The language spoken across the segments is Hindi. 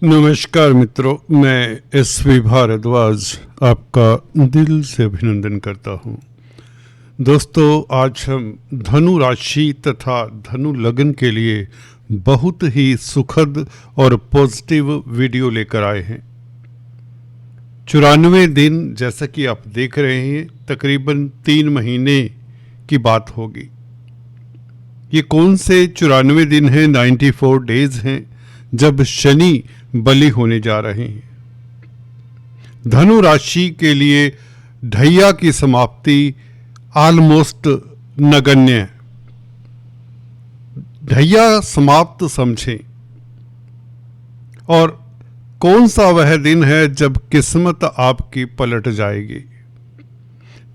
नमस्कार मित्रों, मैं एसवी भारद्वाज आपका दिल से अभिनंदन करता हूँ। दोस्तों, आज हम धनु राशि तथा धनु लग्न के लिए बहुत ही सुखद और पॉजिटिव वीडियो लेकर आए हैं। 94 दिन, जैसा कि आप देख रहे हैं, तकरीबन 3 महीने की बात होगी। ये कौन से 94 दिन हैं? 94 डेज हैं जब शनि बलि होने जा रहे हैं। धनु राशि के लिए ढैया की समाप्ति ऑलमोस्ट नगण्य है। ढैया समाप्त समझें। और कौन सा वह दिन है जब किस्मत आपकी पलट जाएगी।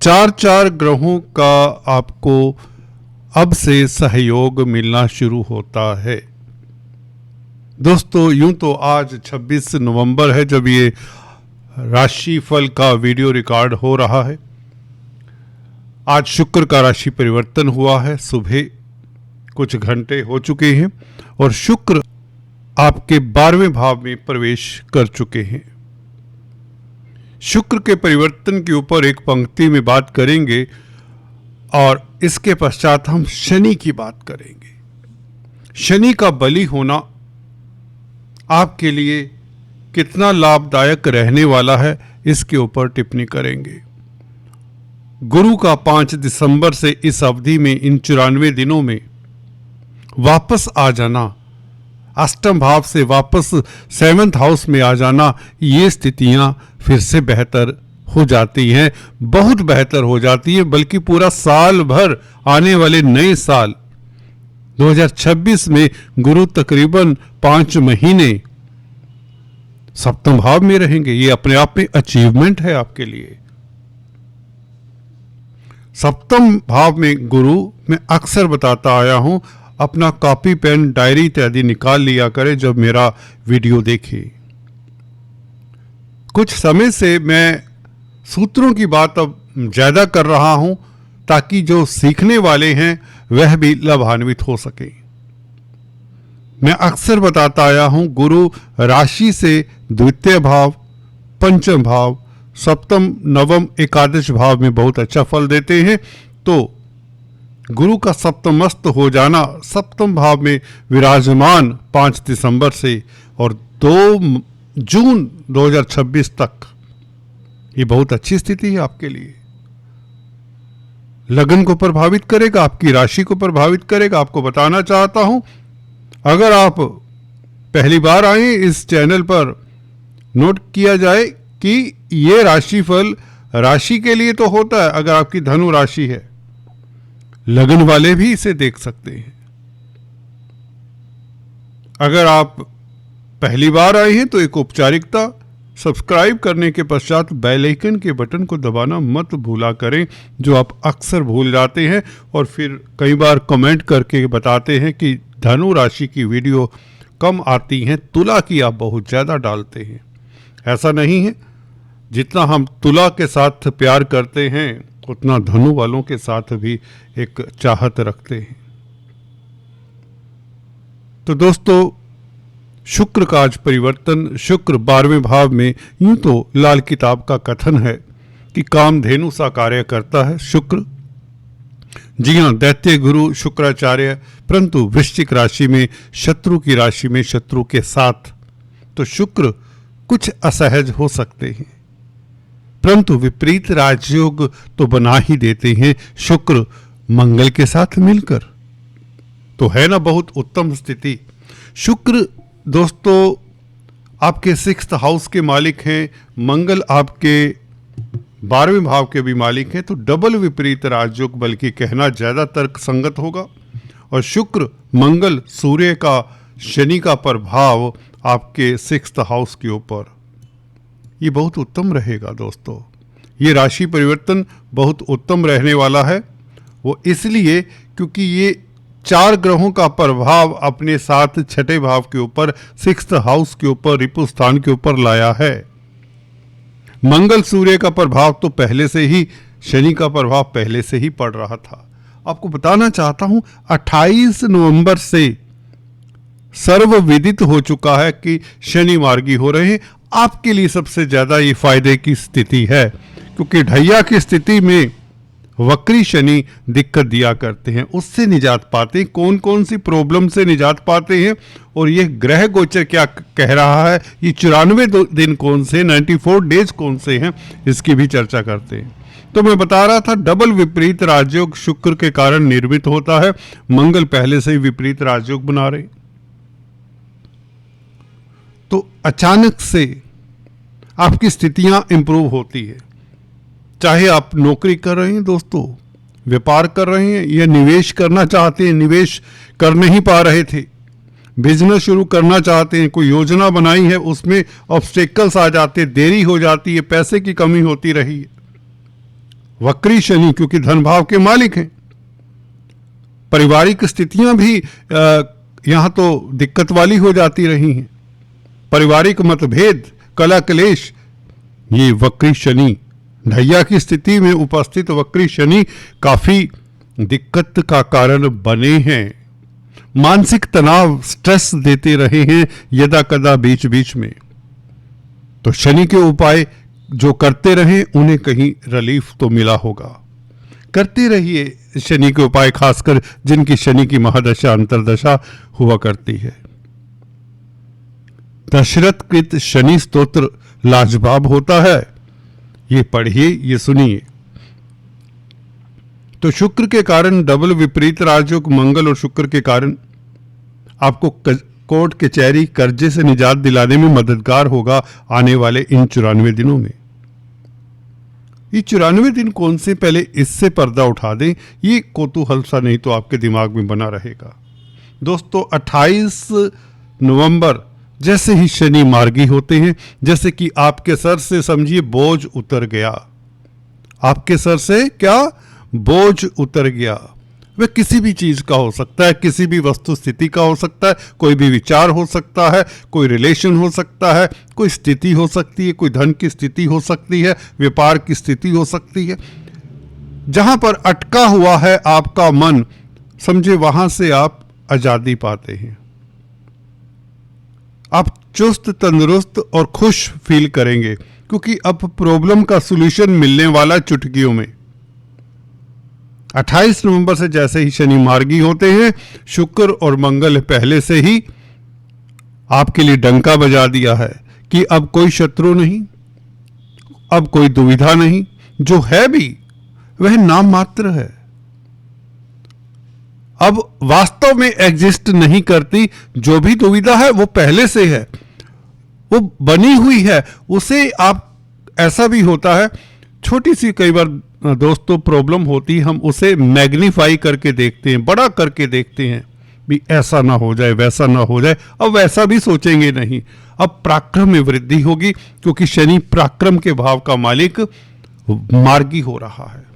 4 ग्रहों का आपको अब से सहयोग मिलना शुरू होता है। दोस्तों, यूं तो आज 26 नवंबर है जब ये राशि फल का वीडियो रिकॉर्ड हो रहा है। आज शुक्र का राशि परिवर्तन हुआ है, सुबह कुछ घंटे हो चुके हैं और शुक्र आपके 12वें भाव में प्रवेश कर चुके हैं। शुक्र के परिवर्तन के ऊपर एक पंक्ति में बात करेंगे और इसके पश्चात हम शनि की बात करेंगे। शनि का बलि होना आपके लिए कितना लाभदायक रहने वाला है, इसके ऊपर टिप्पणी करेंगे। गुरु का 5 दिसंबर से इस अवधि में, इन 94 दिनों में वापस आ जाना, अष्टम भाव से वापस 7th हाउस में आ जाना, ये स्थितियां फिर से बेहतर हो जाती हैं, बहुत बेहतर हो जाती है। बल्कि पूरा साल भर, आने वाले नए साल 2026 में गुरु तकरीबन 5 महीने सप्तम भाव में रहेंगे। ये अपने आप में अचीवमेंट है आपके लिए। सप्तम भाव में गुरु, मैं अक्सर बताता आया हूं, अपना कॉपी पेन डायरी इत्यादि निकाल लिया करें जब मेरा वीडियो देखें। कुछ समय से मैं सूत्रों की बात अब ज्यादा कर रहा हूं ताकि जो सीखने वाले हैं वह भी लाभान्वित हो सके। मैं अक्सर बताता आया हूं, गुरु राशि से द्वितीय भाव, पंचम भाव, सप्तम, नवम, एकादश भाव में बहुत अच्छा फल देते हैं। तो गुरु का सप्तमस्त हो जाना, सप्तम भाव में विराजमान 5 दिसंबर से और 2 जून 2026 तक, ये बहुत अच्छी स्थिति है आपके लिए। लगन को प्रभावित करेगा, आपकी राशि को प्रभावित करेगा। आपको बताना चाहता हूं, अगर आप पहली बार आए इस चैनल पर, नोट किया जाए कि ये राशिफल राशि के लिए तो होता है। अगर आपकी धनु राशि है, लगन वाले भी इसे देख सकते हैं। अगर आप पहली बार आए हैं तो एक औपचारिकता, सब्सक्राइब करने के पश्चात बेल आइकन के बटन को दबाना मत भूला करें, जो आप अक्सर भूल जाते हैं और फिर कई बार कमेंट करके बताते हैं कि धनु राशि की वीडियो कम आती हैं, तुला की आप बहुत ज़्यादा डालते हैं। ऐसा नहीं है। जितना हम तुला के साथ प्यार करते हैं उतना धनु वालों के साथ भी एक चाहत रखते हैं। तो दोस्तों, शुक्र का आज परिवर्तन, शुक्र 12वें भाव में, यूं तो लाल किताब का कथन है कि कामधेनु सा कार्य करता है शुक्र। जी हां, दैत्य गुरु शुक्राचार्य, परंतु वृश्चिक राशि में, शत्रु की राशि में, शत्रु के साथ। तो शुक्र कुछ असहज हो सकते हैं, परंतु विपरीत राजयोग तो बना ही देते हैं शुक्र मंगल के साथ मिलकर। तो है ना बहुत उत्तम स्थिति। शुक्र दोस्तों आपके 6th हाउस के मालिक हैं, मंगल आपके 12वें भाव के भी मालिक हैं। तो डबल विपरीत राजयोग, बल्कि कहना ज्यादा तर्क संगत होगा। और शुक्र, मंगल, सूर्य का, शनि का प्रभाव आपके 6th हाउस के ऊपर, ये बहुत उत्तम रहेगा दोस्तों। ये राशि परिवर्तन बहुत उत्तम रहने वाला है। वो इसलिए क्योंकि ये 4 ग्रहों का प्रभाव अपने साथ 6ठे भाव के ऊपर, 6th हाउस के ऊपर, रिपु स्थान के ऊपर लाया है। मंगल सूर्य का प्रभाव तो पहले से ही, शनि का प्रभाव पहले से ही पड़ रहा था। आपको बताना चाहता हूं, 28 नवंबर से सर्वविदित हो चुका है कि शनि मार्गी हो रहे हैं। आपके लिए सबसे ज्यादा ये फायदे की स्थिति है, क्योंकि ढैया की स्थिति में वक्री शनि दिक्कत दिया करते हैं। उससे निजात पाते हैं, कौन कौन सी प्रॉब्लम से निजात पाते हैं, और ये ग्रह गोचर क्या कह रहा है, ये 94 दिन कौन से, 94 डेज कौन से हैं, इसकी भी चर्चा करते हैं। तो मैं बता रहा था, डबल विपरीत राजयोग शुक्र के कारण निर्मित होता है। मंगल पहले से ही विपरीत राजयोग बना रहे, तो अचानक से आपकी स्थितियां इंप्रूव होती है। चाहे आप नौकरी कर रहे हैं दोस्तों, व्यापार कर रहे हैं, या निवेश करना चाहते हैं, निवेश कर नहीं पा रहे थे, बिजनेस शुरू करना चाहते हैं, कोई योजना बनाई है, उसमें ऑब्स्टेकल्स आ जाते हैं, देरी हो जाती है, पैसे की कमी होती रही है। वक्री शनि क्योंकि धन भाव के मालिक हैं। पारिवारिक स्थितियां भी यहां तो दिक्कत वाली हो जाती रही हैं। पारिवारिक मतभेद, कला क्लेश, ये वक्री शनि, ढैया की स्थिति में उपस्थित वक्री शनि काफी दिक्कत का कारण बने हैं। मानसिक तनाव, स्ट्रेस देते रहे हैं यदा कदा बीच बीच में। तो शनि के उपाय जो करते रहे, उन्हें कहीं रिलीफ तो मिला होगा। करते रहिए शनि के उपाय, खासकर जिनकी शनि की महादशा अंतरदशा हुआ करती है। दशरथ कृत शनि स्तोत्र लाजवाब होता है, ये पढ़िए, ये सुनिए। तो शुक्र के कारण डबल विपरीत राजयोग, मंगल और शुक्र के कारण आपको कोर्ट कचहरी कर्जे से निजात दिलाने में मददगार होगा आने वाले इन 94 दिनों में। ये 94 दिन कौन से, पहले इससे पर्दा उठा दें, ये कौतूहल सा नहीं तो आपके दिमाग में बना रहेगा। दोस्तों 28 नवंबर जैसे ही शनि मार्गी होते हैं, जैसे कि आपके सर से समझिए बोझ उतर गया। आपके सर से क्या बोझ उतर गया। वह किसी भी चीज का हो सकता है, किसी भी वस्तु स्थिति का हो सकता है, कोई भी विचार हो सकता है, कोई रिलेशन हो सकता है, कोई स्थिति हो सकती है, कोई धन की स्थिति हो सकती है, व्यापार की स्थिति हो सकती है। जहां पर अटका हुआ है आपका मन, समझे वहां से आप आजादी पाते हैं। आप चुस्त, तंदुरुस्त और खुश फील करेंगे, क्योंकि अब प्रॉब्लम का सॉल्यूशन मिलने वाला चुटकियों में। 28 नवंबर से जैसे ही शनि मार्गी होते हैं, शुक्र और मंगल पहले से ही आपके लिए डंका बजा दिया है कि अब कोई शत्रु नहीं, अब कोई दुविधा नहीं, जो है भी वह नाम मात्र है, अब वास्तव में एग्जिस्ट नहीं करती। जो भी दुविधा है वो पहले से है, वो बनी हुई है, उसे आप, ऐसा भी होता है छोटी सी कई बार दोस्तों प्रॉब्लम होती है, हम उसे मैग्नीफाई करके देखते हैं, बड़ा करके देखते हैं, भी ऐसा ना हो जाए, वैसा ना हो जाए। अब वैसा भी सोचेंगे नहीं, अब पराक्रम में वृद्धि होगी, क्योंकि शनि पराक्रम के भाव का मालिक मार्गी हो रहा है।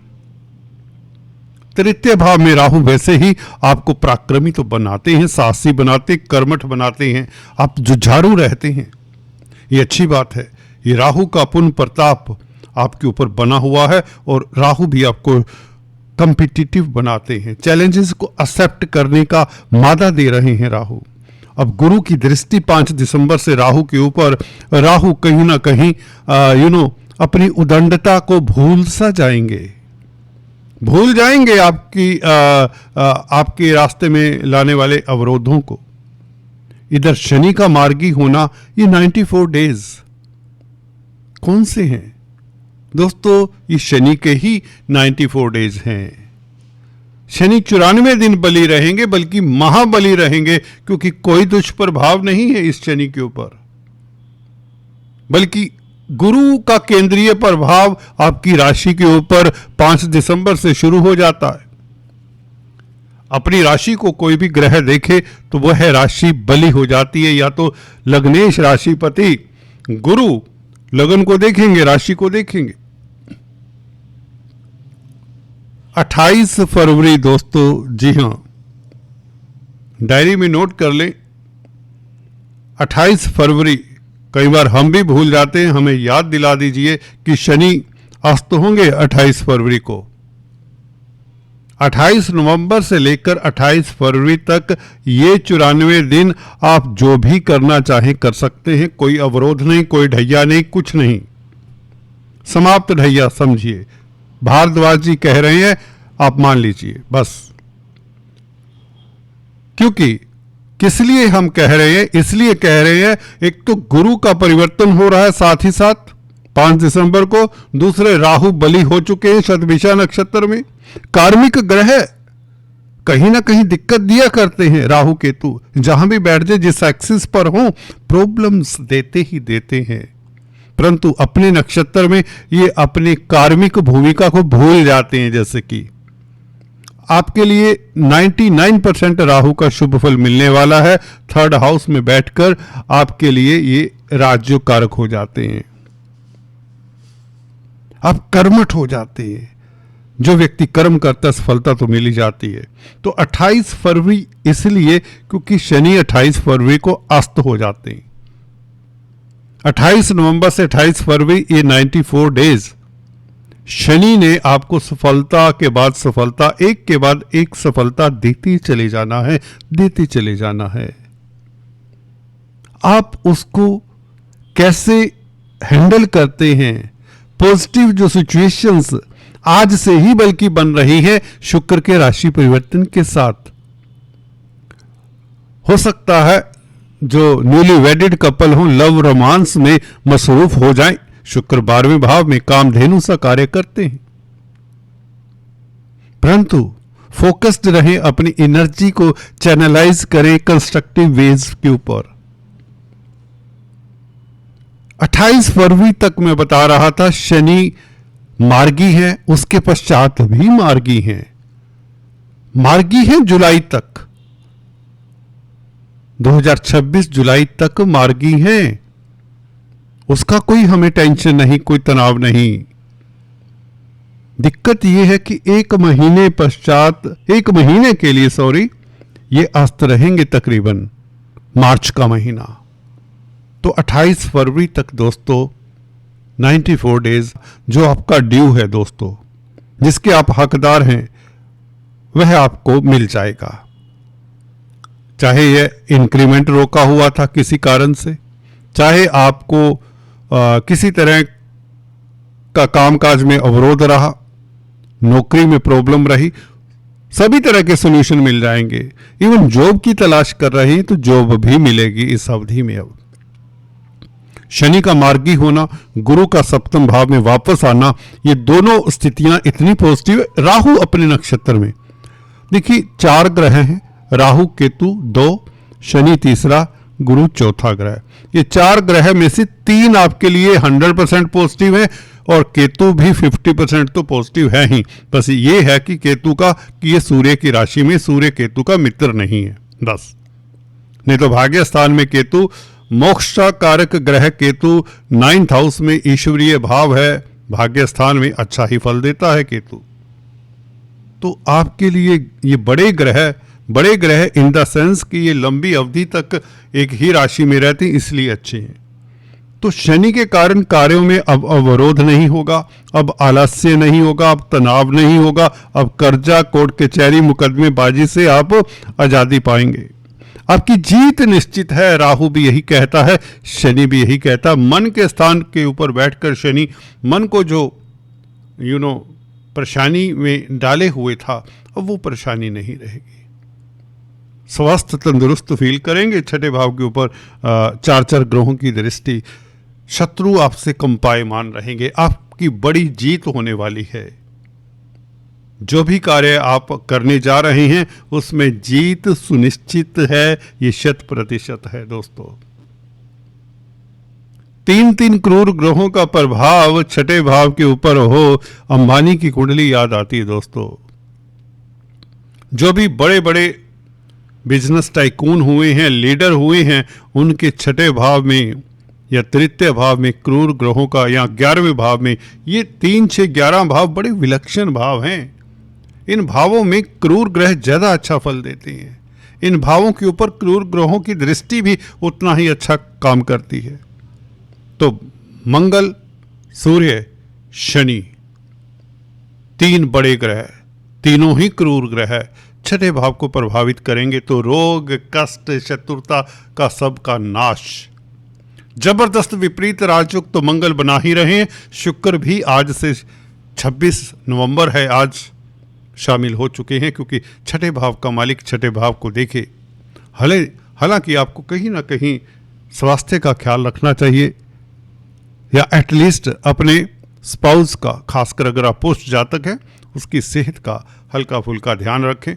तृतीय भाव में राहु वैसे ही आपको पराक्रमी तो बनाते हैं, साहसी बनाते, कर्मठ बनाते हैं, आप जुझारू रहते हैं, ये अच्छी बात है। ये राहु का पुण्य प्रताप आपके ऊपर बना हुआ है, और राहु भी आपको कॉम्पिटिटिव बनाते हैं, चैलेंजेस को एक्सेप्ट करने का मादा दे रहे हैं राहु। अब गुरु की दृष्टि 5 दिसंबर से राहु के ऊपर, राहु कहीं ना कहीं अपनी उदंडता को भूल सा जाएंगे, भूल जाएंगे आपके रास्ते में लाने वाले अवरोधों को। इधर शनि का मार्गी होना, ये 94 डेज कौन से हैं दोस्तों, ये शनि के ही 94 डेज हैं। शनि 94 दिन बली रहेंगे, बल्कि महाबली रहेंगे, क्योंकि कोई दुष्प्रभाव नहीं है इस शनि के ऊपर, बल्कि गुरु का केंद्रीय प्रभाव आपकी राशि के ऊपर 5 दिसंबर से शुरू हो जाता है। अपनी राशि को कोई भी ग्रह देखे तो वह राशि बली हो जाती है, या तो लग्नेश राशिपति गुरु लगन को देखेंगे, राशि को देखेंगे। 28 फरवरी दोस्तों, जी हां, डायरी में नोट कर लें, 28 फरवरी, कई बार हम भी भूल जाते हैं, हमें याद दिला दीजिए कि शनि अस्त होंगे 28 फरवरी को, 28 नवंबर से लेकर 28 फरवरी तक ये 94 दिन आप जो भी करना चाहें कर सकते हैं। कोई अवरोध नहीं, कोई ढैया नहीं, कुछ नहीं, समाप्त ढैया समझिए। भारद्वाज जी कह रहे हैं, आप मान लीजिए बस। क्योंकि किस लिए हम कह रहे हैं? इसलिए कह रहे हैं, एक तो गुरु का परिवर्तन हो रहा है साथ ही साथ 5 दिसंबर को, दूसरे राहु बलि हो चुके हैं शतभिषा नक्षत्र में। कार्मिक ग्रह कहीं ना कहीं दिक्कत दिया करते हैं। राहु केतु जहां भी बैठ जाए, जिस एक्सिस पर हो, प्रॉब्लम्स देते ही देते हैं, परंतु अपने नक्षत्र में ये अपने कार्मिक भूमिका को भूल जाते हैं। जैसे कि आपके लिए 99% राहु का शुभ फल मिलने वाला है। 3rd हाउस में बैठकर आपके लिए ये राजयोग कारक हो जाते हैं। आप कर्मठ हो जाते हैं। जो व्यक्ति कर्म करता है सफलता तो मिल ही जाती है। तो 28 फरवरी इसलिए क्योंकि शनि 28 फरवरी को अस्त हो जाते हैं। 28 नवंबर से 28 फरवरी ये 94 डेज शनि ने आपको सफलता के बाद सफलता, एक के बाद एक सफलता देती चले जाना है, देते चले जाना है। आप उसको कैसे हैंडल करते हैं? पॉजिटिव जो सिचुएशंस आज से ही बल्कि बन रही है शुक्र के राशि परिवर्तन के साथ। हो सकता है जो न्यूली वेडेड कपल हो, लव रोमांस में मसरूफ हो जाएं। शुक्र 12वें भाव में कामधेनु सा कार्य करते हैं, परंतु फोकस्ड रहें, अपनी एनर्जी को चैनलाइज करें कंस्ट्रक्टिव वेज के ऊपर। 28 फरवरी तक मैं बता रहा था शनि मार्गी है, उसके पश्चात भी मार्गी हैं। मार्गी है जुलाई तक, 2026 जुलाई तक मार्गी हैं। उसका कोई हमें टेंशन नहीं, कोई तनाव नहीं। दिक्कत यह है कि एक महीने के लिए ये अस्त रहेंगे तकरीबन मार्च का महीना। तो 28 फरवरी तक दोस्तों 94 डेज जो आपका ड्यू है दोस्तों, जिसके आप हकदार हैं, वह आपको मिल जाएगा। चाहे यह इंक्रीमेंट रोका हुआ था किसी कारण से, चाहे आपको किसी तरह का कामकाज में अवरोध रहा, नौकरी में प्रॉब्लम रही, सभी तरह के सॉल्यूशन मिल जाएंगे। इवन जॉब की तलाश कर रहे हैं तो जॉब भी मिलेगी इस अवधि में। अब शनि का मार्गी होना, गुरु का सप्तम भाव में वापस आना, ये दोनों स्थितियां इतनी पॉजिटिव है। राहु अपने नक्षत्र में, देखिए 4 ग्रह हैं, राहु केतु 2, शनि तीसरा, गुरु चौथा ग्रह। ये 4 ग्रह में से 3 आपके लिए 100% पॉजिटिव है और केतु भी 50% तो पॉजिटिव है ही। बस ये है कि केतु का कि ये सूर्य की राशि में, सूर्य केतु का मित्र नहीं है बस। नहीं तो भाग्य स्थान में केतु, मोक्ष कारक ग्रह केतु 9th हाउस में ईश्वरीय भाव है, भाग्य स्थान में अच्छा ही फल देता है केतु। तो आपके लिए ये बड़े ग्रह इन द सेंस कि ये लंबी अवधि तक एक ही राशि में रहते हैं, इसलिए अच्छे हैं। तो शनि के कारण कार्यों में अब अवरोध नहीं होगा, अब आलस्य नहीं होगा, अब तनाव नहीं होगा, अब कर्जा, कोर्ट कचहरी, मुकदमेबाजी से आप आजादी पाएंगे। आपकी जीत निश्चित है। राहु भी यही कहता है, शनि भी यही कहता है। मन के स्थान के ऊपर बैठकर शनि मन को जो परेशानी में डाले हुए था, अब वो परेशानी नहीं रहेगी। स्वस्थ तंदुरुस्त फील करेंगे। 6ठे भाव के ऊपर 4 ग्रहों की दृष्टि, शत्रु आपसे कंपायमान रहेंगे। आपकी बड़ी जीत होने वाली है। जो भी कार्य आप करने जा रहे हैं उसमें जीत सुनिश्चित है, ये 100% है दोस्तों। 3 क्रूर ग्रहों का प्रभाव 6ठे भाव के ऊपर हो, अंबानी की कुंडली याद आती है दोस्तों। जो भी बड़े बड़े बिजनेस टाइकून हुए हैं, लीडर हुए हैं, उनके 6ठे भाव में या तृतीय भाव में क्रूर ग्रहों का, या 11वें भाव में, ये 3, 6, 11 भाव बड़े विलक्षण भाव हैं। इन भावों में क्रूर ग्रह ज्यादा अच्छा फल देते हैं। इन भावों के ऊपर क्रूर ग्रहों की दृष्टि भी उतना ही अच्छा काम करती है। तो मंगल, सूर्य, शनि, 3 बड़े ग्रह, तीनों ही क्रूर ग्रह छठे भाव को प्रभावित करेंगे तो रोग, कष्ट, शत्रुता का सबका नाश। जबरदस्त विपरीत राजयोग तो मंगल बना ही रहे हैं। शुक्र भी आज से 26 नवंबर है, आज शामिल हो चुके हैं, क्योंकि छठे भाव का मालिक छठे भाव को देखे। हालांकि आपको कहीं ना कहीं स्वास्थ्य का ख्याल रखना चाहिए, या एटलीस्ट अपने स्पाउस का, खासकर अगर आप पोस्ट जातक हैं उसकी सेहत का हल्का फुल्का ध्यान रखें।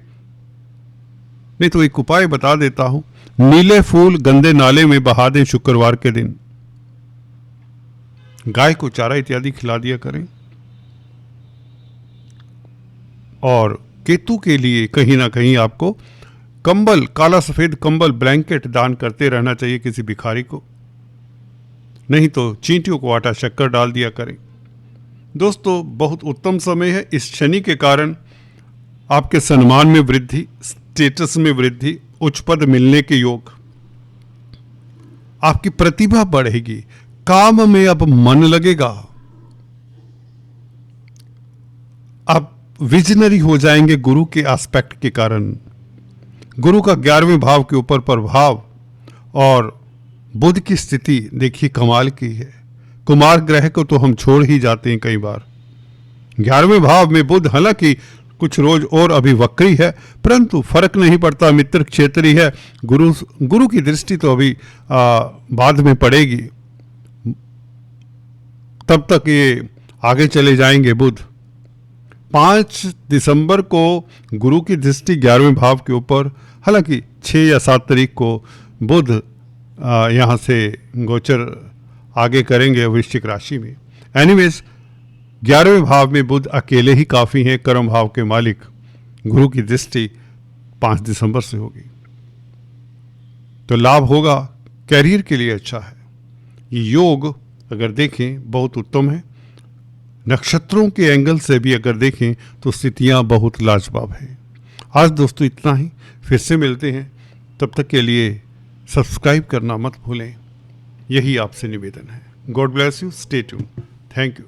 नहीं तो एक उपाय बता देता हूं, नीले फूल गंदे नाले में बहा दें शुक्रवार के दिन। गाय को चारा इत्यादि खिला दिया करें। और केतु के लिए कहीं ना कहीं आपको कंबल, काला सफेद कंबल, ब्लैंकेट दान करते रहना चाहिए किसी भिखारी को। नहीं तो चींटियों को आटा शक्कर डाल दिया करें। दोस्तों, बहुत उत्तम समय है। इस शनि के कारण आपके सम्मान में वृद्धि, स्टेटस में वृद्धि, उच्च पद मिलने के योग, आपकी प्रतिभा बढ़ेगी, काम में अब मन लगेगा, आप विजनरी हो जाएंगे गुरु के एस्पेक्ट के कारण। गुरु का 11वें भाव के ऊपर प्रभाव और बुध की स्थिति देखिए कमाल की है। कुमार ग्रह को तो हम छोड़ ही जाते हैं कई बार। 11वें भाव में बुध हालांकि कुछ रोज और अभी वक्री है, परंतु फर्क नहीं पड़ता, मित्र क्षेत्री है। गुरु की दृष्टि तो अभी बाद में पड़ेगी, तब तक ये आगे चले जाएंगे बुध। 5 दिसंबर को गुरु की दृष्टि 11वें भाव के ऊपर, हालांकि 6 या 7 तारीख को बुध यहाँ से गोचर आगे करेंगे वृश्चिक राशि में। एनीवेज, 11वें भाव में बुध अकेले ही काफ़ी हैं। कर्म भाव के मालिक गुरु की दृष्टि 5 दिसंबर से होगी, तो लाभ होगा, कैरियर के लिए अच्छा है। ये योग अगर देखें बहुत उत्तम है। नक्षत्रों के एंगल से भी अगर देखें तो स्थितियां बहुत लाजवाब हैं। आज दोस्तों इतना ही, फिर से मिलते हैं, तब तक के लिए सब्सक्राइब करना मत भूलें, यही आपसे निवेदन है। God bless you, stay tune, thank you.